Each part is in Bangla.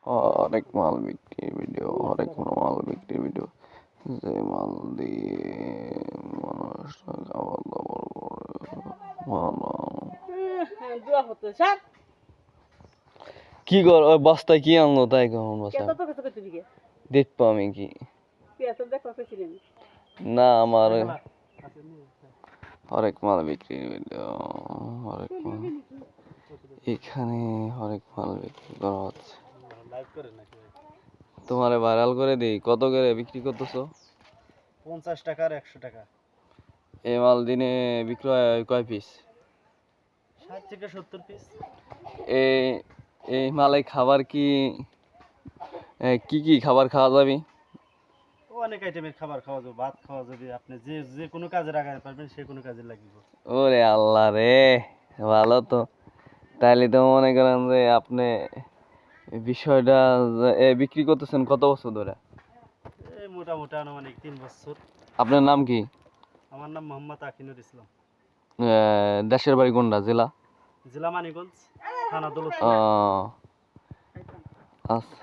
হরেক মাল বিক্রির ভিডিও, হরেক মাল বিক্রির ভিডিও, যে মাল দিয়ে মানুষ খাবার দাবার করে ভালো। কি কর ওই বস্তায় কি আনলো তাই কেমন বস্তা দেখবো আমি কি না আমার হরেক মাল বিক্রির ভিডিও, হরেক মাল এখানে হরেক মাল বিক্রি করা হচ্ছে। তোমারে ভাইরাল করে দিই, কত করে বিক্রি করতেছো? 50 টাকা আর 100 টাকা। এই মাল দিনে বিক্রি হয় কয় পিস? 60 থেকে 70 পিস। এই মালে খাবার কি কি খাবার খাওয়া যাবে? অনেক আইটেমের খাবার খাওয়া যাবে, ভাত খাওয়া যাবে, আপনি যে কোনো কাজে লাগাতে পারবেন, সে কোনো কাজে লাগবে। ওরে আল্লাহ রে, ভালো তো। তাইলে তো মনে করেন যে আপনি বিষয়টা বিক্রি করতেছেন কত বছর ধরে? এই মোটামুটি আনুমানিক 3 বছর। আপনার নাম কি? আমার নাম মোহাম্মদ আকিনুর ইসলাম। দেশের বাড়ি কোনটা জেলা? জেলা মানিকগঞ্জ, থানা দৌলতপুর। আচ্ছা।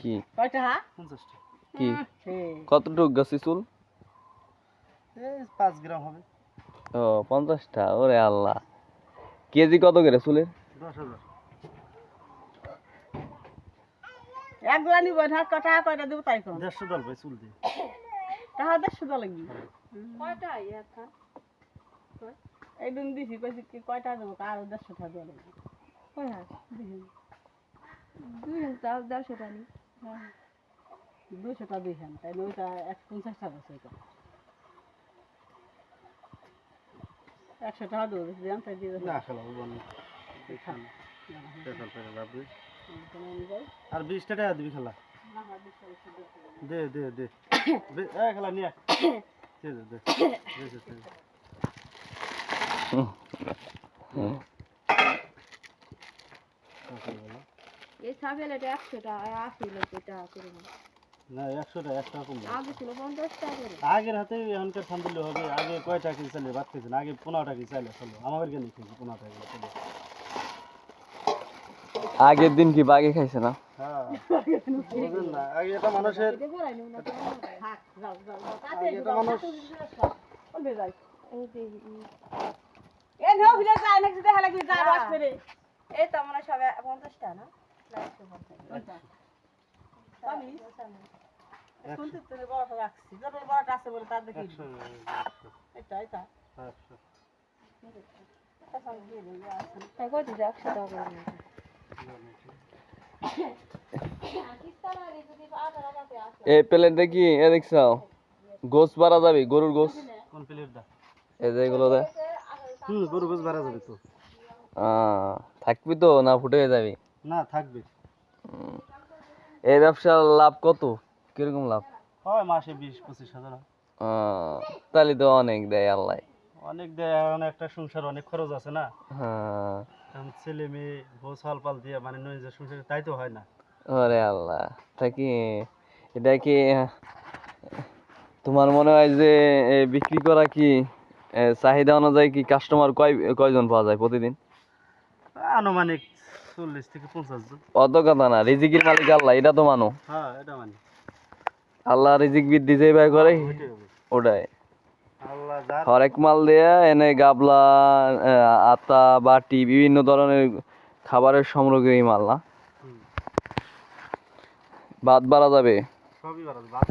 কি কি কতটুক গাছি চুল? 5 গ্রাম হবে। ও 50টা, ওরে আল্লাহ। কেজি কত করে চুলের? 10,000। এক গ্লানি বধার কথা কয়টা দেব তাই কোন 150 দল ভাই চুল দিয়ে। তাহা 150 দল লাগি কয়টা একটা এই দিন দিছি কইছি কি কয়টা দেব আর 150 টাকা দেব কয় হ্যাঁ দুই তাও 150 টাকা নি 200 টাকা দিছেন তাই ওইটা 150 টাকা আছে এটা 100 টাকা দেব দেন তাই দিয়ে না খেলা বলবো না। আর 20 টাকা দিবি খেলা। দে দে দে খেলা নিয়ে দে দে দে এই ছাগলটা 100 টাকা 80 টাকা করে না 100 টাকা 1 টাকা কম আগে ছিল 50 টাকা করে আগের হাতে এখনকার ঠান দিলে হবে আগে কয় টাকা কেজি চাইলে ভাত খেয়েছেন আগে 15 টাকা চাইলে চলো আমাদের কেন খেয়েছি 15 টাকা চলো আগের দিন কি বাগে খাইছে না? হ্যাঁ বুঝলেন না আগে এটা মানুষের এটা মানুষ বলবে যাই এই নাও ভিলে যায় নাকি দেখা লাগি যা বাস করে এই তো মনে সব 50 টাকা না আমি শুনতে তো বড় রাখছি যত বড়টা আছে বলে তার দেখি এটা এটা তাই কত 100 টাকা করে এই প্লেটটা কি দেখছো? গোস বাড়া যাবে, গরুর গোস। কোন প্লেটটা? এই যে এগুলো দে গরু গোস বাড়া যাবে তো থাকবি তো না ফুটে যাবে? না থাকবে। এই ব্যবসার লাভ কত, কিরকম লাভ হয়? মাসে 20-25 হাজার। তাহলে তো অনেক দেয় আল্লাহ। অনেক দেয়, এখন একটা সংসার অনেক খরচ আছে না। হ্যাঁ ছেলে মেয়ে বউ সাল পাল দিয়ে মানে নিজের সংসারে তাই তো হয় না। ওরে আল্লাহ, তা কি এটা কি তোমার মনে হয় যে বিক্রি করা কি চাহিদা অনুযায়ী কি কাস্টমার কয়জন পাওয়া যায় প্রতিদিন? আনুমানিক 40 থেকে 50 জন। অত কথা না, রিজিকের মালিক আল্লাহ, এটা তো মানো। হ্যাঁ এটা মানে আল্লাহ রিজিক বৃদ্ধি যে ব্যয় করে ওটাই। আল্লাহ যার হরেক মাল দেয়া এনে গাবলা, আতা, বাটি, বিভিন্ন ধরনের খাবারের সামগ্রী মাল না। ভাত বাড়া যাবে, সবই বাড়া ভাতের